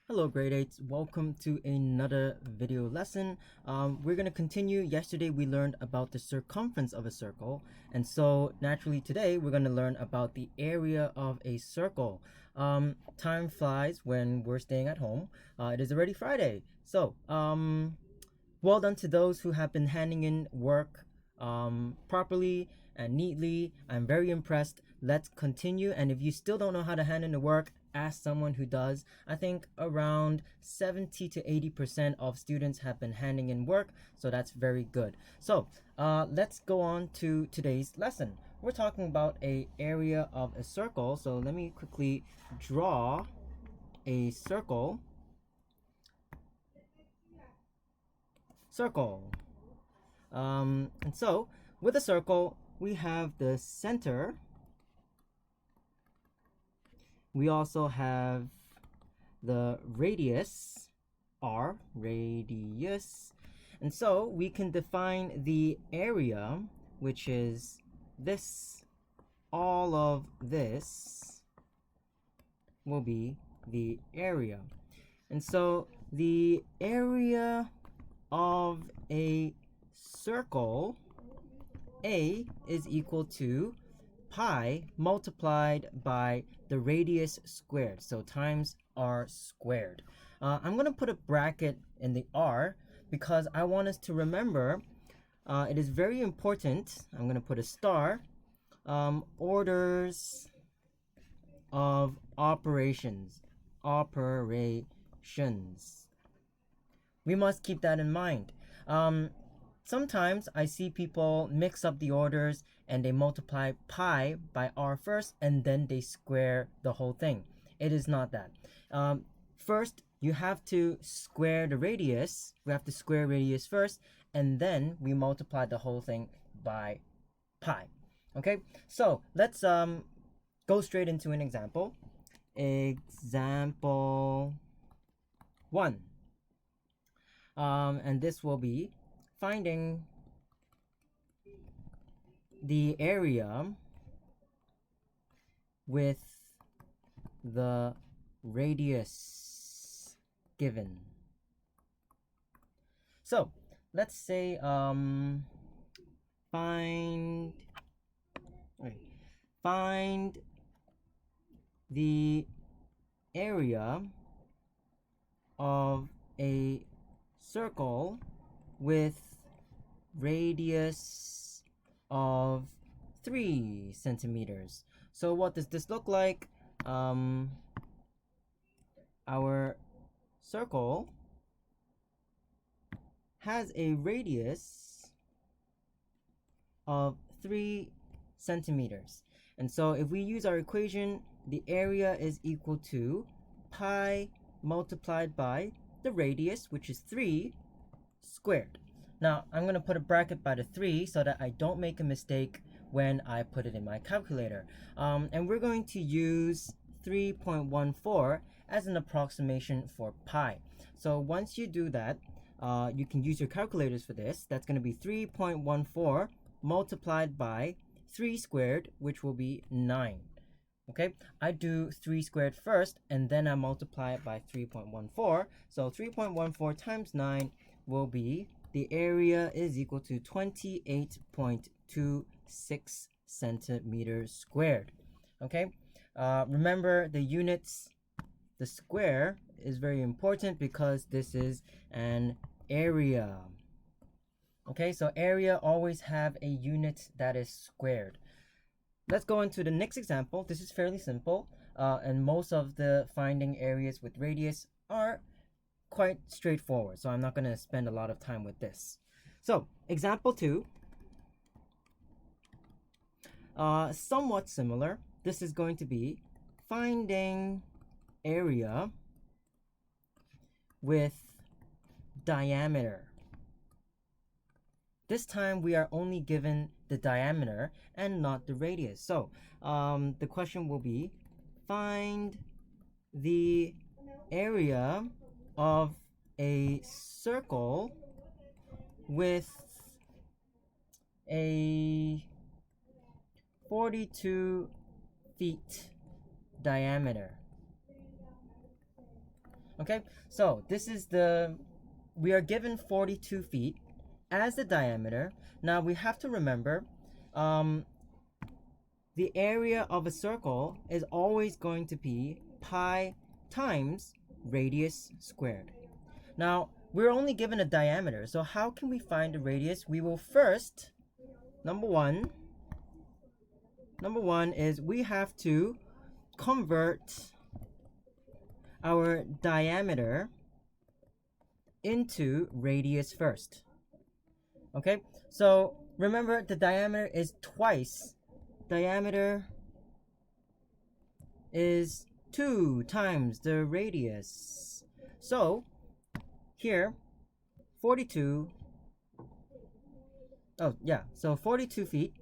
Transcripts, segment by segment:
Hello grade 8s, welcome to another video lesson. We're going to continue. Yesterday we learned about the circumference of a circle, and so naturally today we're going to learn about the area of a circle. Time flies when we're staying at home. It is already Friday, so well done to those who have been handing in work properly and neatly. I'm very impressed. Let's continue, and if you still don't know how to hand in the work, ask someone who does. I think around 70 to 80% of students have been handing in work, so that's very good. So let's go on to today's lesson. We're talking about a area of a circle, so let me quickly draw a circle. And so with a circle we have the center. We also have the radius, r, radius. And so we can define the area, which is this. All of this will be the area. And so the area of a circle, A, is equal to pi multiplied by the radius squared, so times r squared. I'm going to put a bracket in the r because I want us to remember it is very important. I'm going to put a star. Orders of operations. We must keep that in mind. Sometimes I see people mix up the orders and they multiply pi by r first and then they square the whole thing. It is not that. First, you have to square the radius. We have to square radius first, and then we multiply the whole thing by pi. Okay, so let's go straight into an example. Example 1. And this will be finding the area with the radius given. So let's say find the area of a circle with radius of 3 centimeters. So what does this look like? Our circle has a radius of 3 centimeters. And so if we use our equation, the area is equal to pi multiplied by the radius, which is 3, squared. Now I'm going to put a bracket by the 3 so that I don't make a mistake when I put it in my calculator. And we're going to use 3.14 as an approximation for pi. So once you do that, you can use your calculators for this. That's going to be 3.14 multiplied by 3 squared, which will be 9. Okay, I do 3 squared first and then I multiply it by 3.14. So 3.14 times 9 will be, the area is equal to 28.26 centimeters squared. Okay, remember the units. The square is very important because this is an area. Okay, so area always have a unit that is squared. Let's go into the next example. This is fairly simple, and most of the finding areas with radius are quite straightforward, so I'm not going to spend a lot of time with this. So example 2, somewhat similar. This is going to be finding area with diameter. This time we are only given the diameter and not the radius. So the question will be, find the area of a circle with a 42 feet diameter. Okay, so this is we are given 42 feet as the diameter. Now we have to remember the area of a circle is always going to be pi times radius squared. Now we're only given a diameter, so how can we find the radius? We will first, number one is we have to convert our diameter into radius first. Okay, so remember the diameter is twice. Diameter is 2 times the radius. So here 42, so 42 feet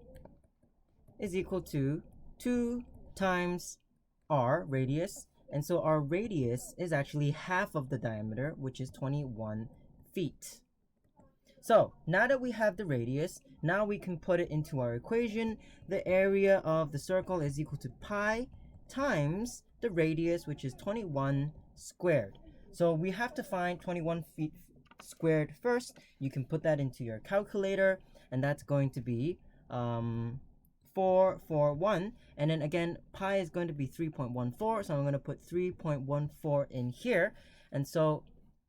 is equal to 2 times our radius, and so our radius is actually half of the diameter, which is 21 feet. So now that we have the radius, now we can put it into our equation. The area of the circle is equal to pi times the radius, which is 21 squared. So we have to find 21 feet squared first. You can put that into your calculator, and that's going to be 441, and then again pi is going to be 3.14, so I'm going to put 3.14 in here. And so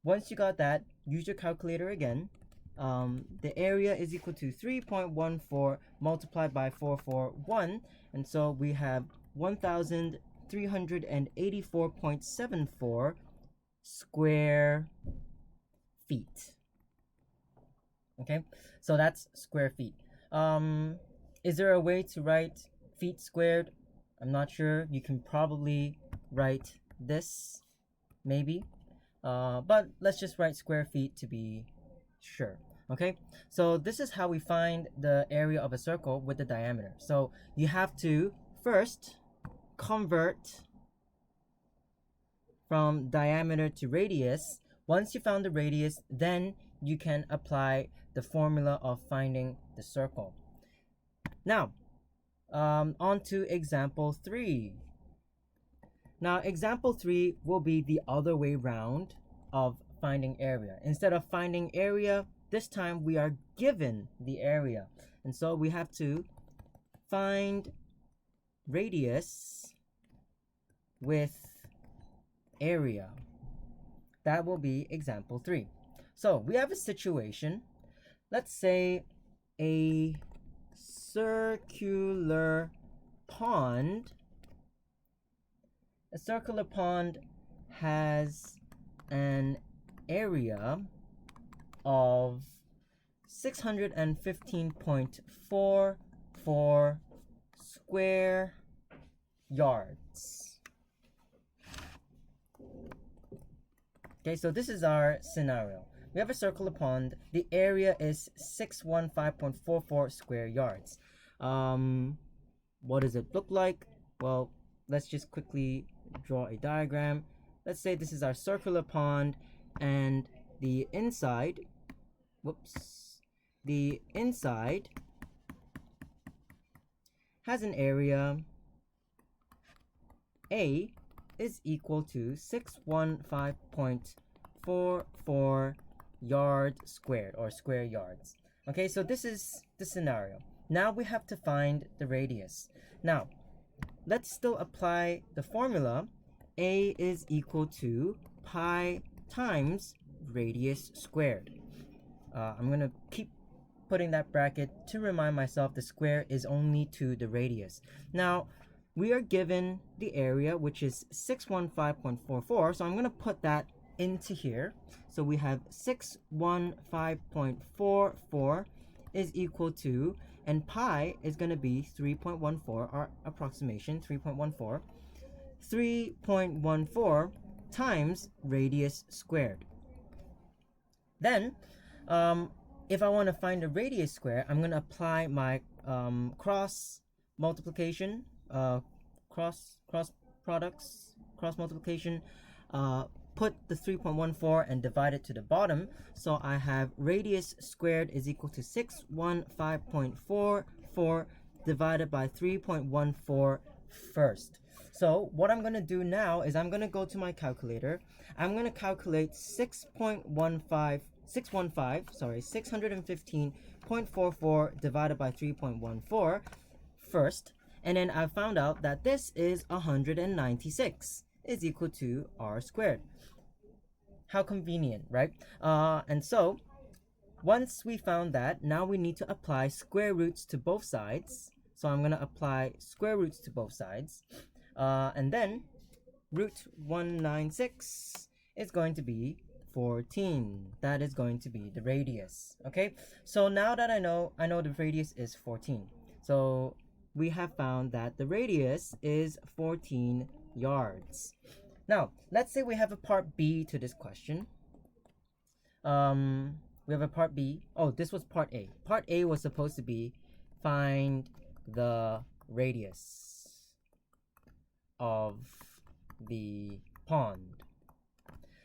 once you got that, use your calculator again. The area is equal to 3.14 multiplied by 441, and so we have 1384.74 square feet. Okay, so that's square feet. Is there a way to write feet squared? I'm not sure. You can probably write this, maybe, but let's just write square feet to be sure. Okay, so this is how we find the area of a circle with the diameter. So you have to first convert from diameter to radius. Once you found the radius, then you can apply the formula of finding the circle. Now, on to example 3. Now, example 3 will be the other way round of finding area. Instead of finding area, this time we are given the area. And so we have to find radius with area. That will be example 3. So we have a situation. Let's say a circular pond. A circular pond has an area of 615.44 square yards. Okay, so this is our scenario. We have a circular pond. The area is 615.44 square yards. What does it look like? Well, let's just quickly draw a diagram. Let's say this is our circular pond, and the inside, the inside has an area A is equal to 615.44 yard squared, or square yards. Okay, so this is the scenario. Now we have to find the radius. Now, let's still apply the formula. A is equal to pi times radius squared. I'm going to keep putting that bracket to remind myself the square is only to the radius. Now, we are given the area, which is 615.44, so I'm going to put that into here. So we have 615.44 is equal to, and pi is going to be 3.14, our approximation, 3.14. 3.14 times radius squared. Then, if I want to find the radius square, I'm going to apply my cross multiplication, cross multiplication, put the 3.14 and divide it to the bottom. So I have radius squared is equal to 615.44 divided by 3.14 first. So what I'm going to do now is I'm going to go to my calculator. I'm going to calculate 615.44 divided by 3.14 first. And then I found out that this is 196 is equal to r squared. How convenient, right? And so once we found that, now we need to apply square roots to both sides. So I'm going to apply square roots to both sides. And then root 196 is going to be 14. That is going to be the radius. Okay, so now that I know the radius is 14. So we have found that the radius is 14 yards. Now, let's say we have a part B to this question. We have a part B. Oh, this was part A. Part A was supposed to be find the radius of the pond.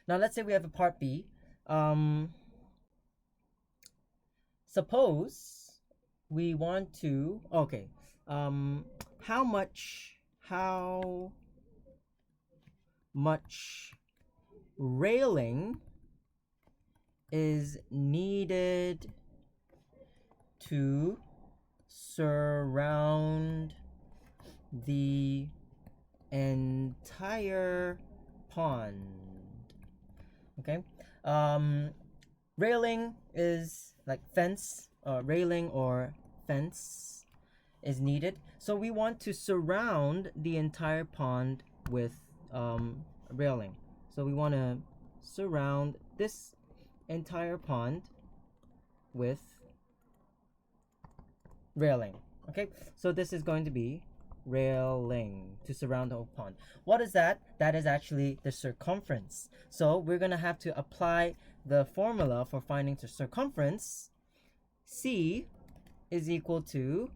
Now let's say we have a part B. Suppose we want to, okay, how much railing is needed to surround the entire pond? Okay, railing is like fence, railing or fence is needed. So we want to surround the entire pond with railing. So we want to surround this entire pond with railing. Okay, so this is going to be railing to surround the whole pond. What is that? That is actually the circumference. So we're going to have to apply the formula for finding the circumference. C is equal to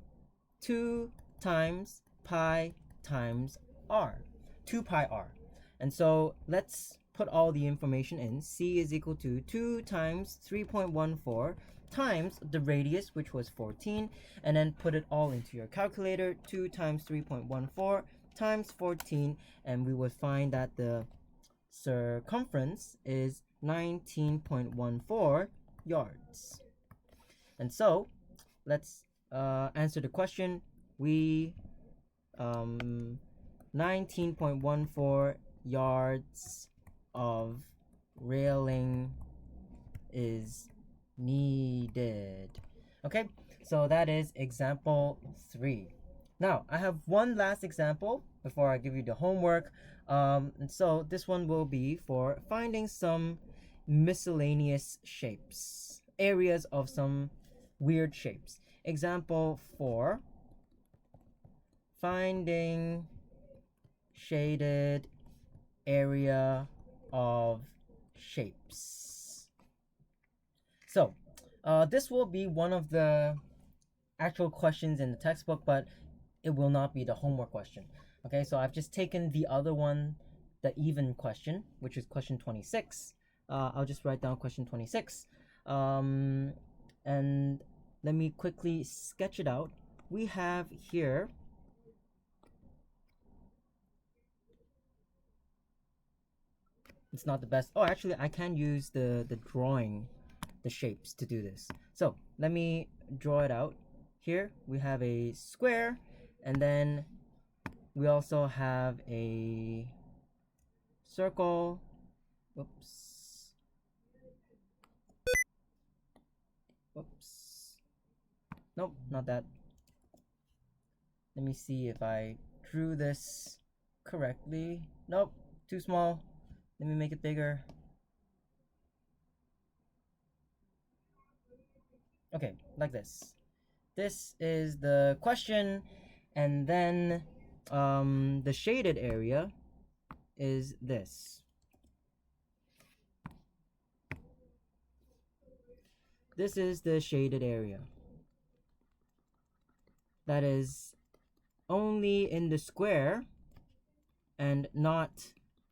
2 times pi times r, 2 pi r. And so let's put all the information in. C is equal to 2 times 3.14 times the radius, which was 14, and then put it all into your calculator. 2 times 3.14 times 14, and we would find that the circumference is 19.14 yards. And so let's answer the question. We 19.14 yards of railing is needed. Okay, so that is example 3. Now I have one last example before I give you the homework. And so this one will be for finding some miscellaneous shapes, areas of some weird shapes. Example 4, finding shaded area of shapes. So this will be one of the actual questions in the textbook, but it will not be the homework question. Okay, so I've just taken the other one, the even question, which is question 26. I'll just write down question 26. And let me quickly sketch it out. We have here it's not the best. Oh, actually I can use the drawing, the shapes to do this. So let me draw it out. Here we have a square, and then we also have a circle. Whoops. Whoops. Nope, not that. Let me see if I drew this correctly. Nope, too small. Let me make it bigger. Okay, like this. This is the question, and then the shaded area is this. This is the shaded area. That is only in the square and not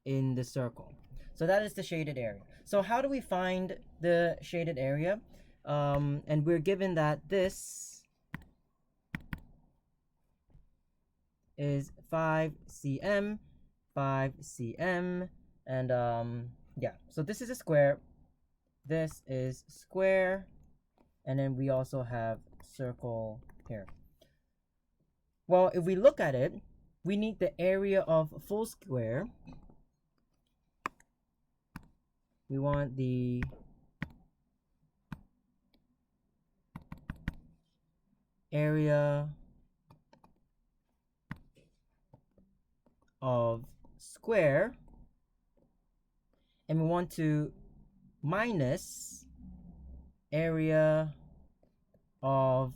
in the circle. So that is the shaded area. So how do we find the shaded area? And we're given that this is 5 cm, 5 cm, and yeah, so this is a square, this is square, and then we also have circle here. Well, if we look at it, we need the area of full square. We want the area of square, and we want to minus area of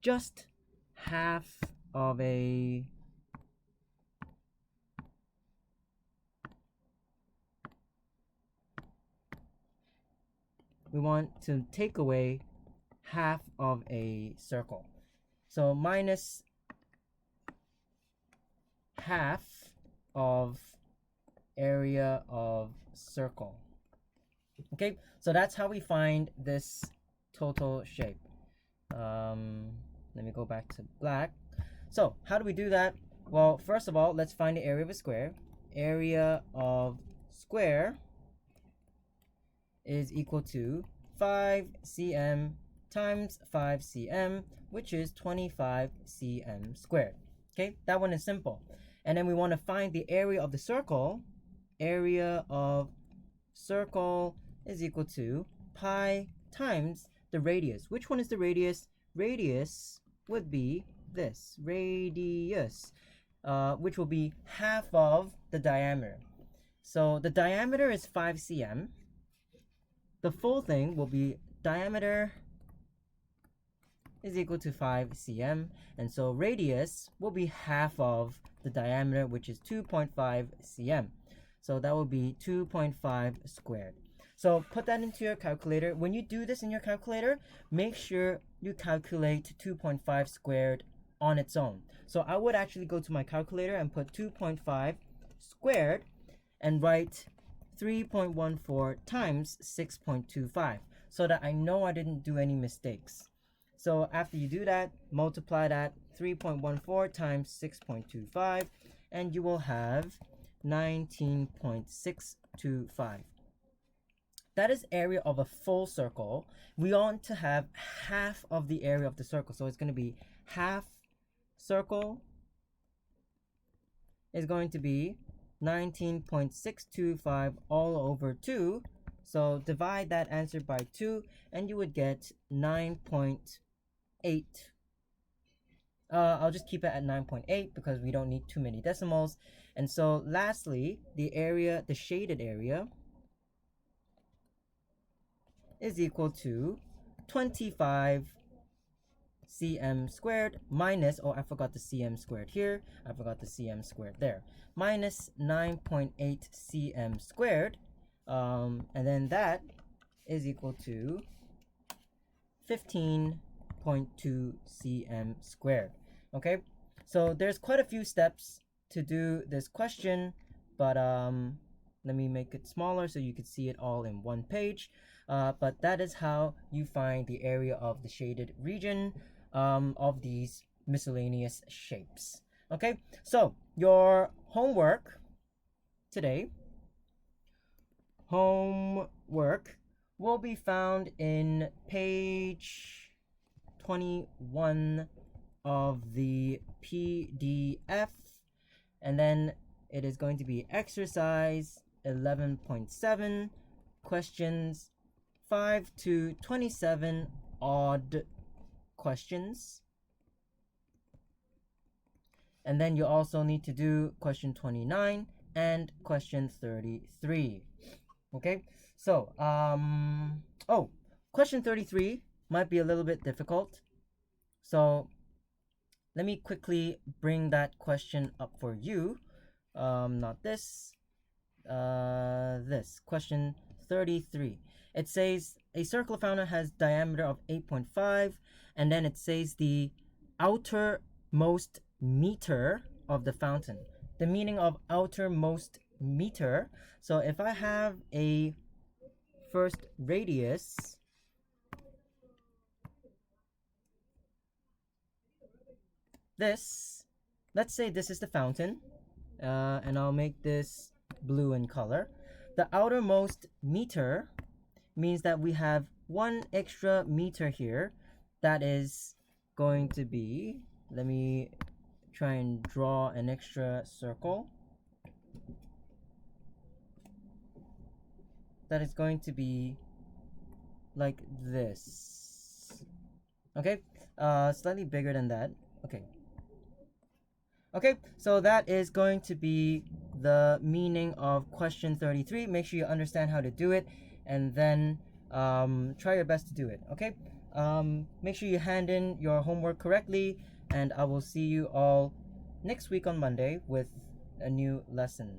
just half of a we want to take away half of a circle. So minus half of area of circle. Okay, so that's how we find this total shape. Let me go back to black. So how do we do that? Well, first of all, let's find the area of a square. Area of square is equal to 5 cm times 5 cm, which is 25 cm squared. Okay, that one is simple. And then we want to find the area of the circle. Area of circle is equal to pi times the radius. Which one is the radius? Radius would be this, radius, which will be half of the diameter. So the diameter is 5 cm. The full thing will be diameter is equal to 5 cm, and so radius will be half of the diameter, which is 2.5 cm. So that will be 2.5 squared. So put that into your calculator. When you do this in your calculator, make sure you calculate 2.5 squared on its own. So I would actually go to my calculator and put 2.5 squared and write 3.14 times 6.25 so that I know I didn't do any mistakes. So after you do that, multiply that 3.14 times 6.25 and you will have 19.625. That is area of a full circle. We want to have half of the area of the circle. So it's going to be half circle is going to be 19.625 all over 2. So divide that answer by 2 and you would get 9.8. I'll just keep it at 9.8 because we don't need too many decimals. And so lastly, the area, the shaded area, is equal to 25 cm squared minus, oh, I forgot the cm squared here. I forgot the cm squared there. Minus 9.8 cm squared. And then that is equal to 15.2 cm squared. Okay, so there's quite a few steps to do this question, but let me make it smaller so you can see it all in one page. But that is how you find the area of the shaded region of these miscellaneous shapes. Okay, so your homework today, will be found in page 21 of the PDF, and then it is going to be exercise 11.7, questions 5 to 27, odd questions. And then you also need to do question 29 and question 33. Okay, so question 33 might be a little bit difficult, so let me quickly bring that question up for you. Not this, this question 33. It says a circle fountain has diameter of 8.5, and then it says the outermost meter of the fountain. The meaning of outermost meter. So if I have a first radius, this, let's say this is the fountain, and I'll make this blue in color. The outermost meter means that we have one extra meter here. That is going to be, let me try and draw an extra circle. That is going to be like this. Okay, slightly bigger than that. Okay, so that is going to be the meaning of question 33. Make sure you understand how to do it, and then try your best to do it. Okay, make sure you hand in your homework correctly, and I will see you all next week on Monday with a new lesson.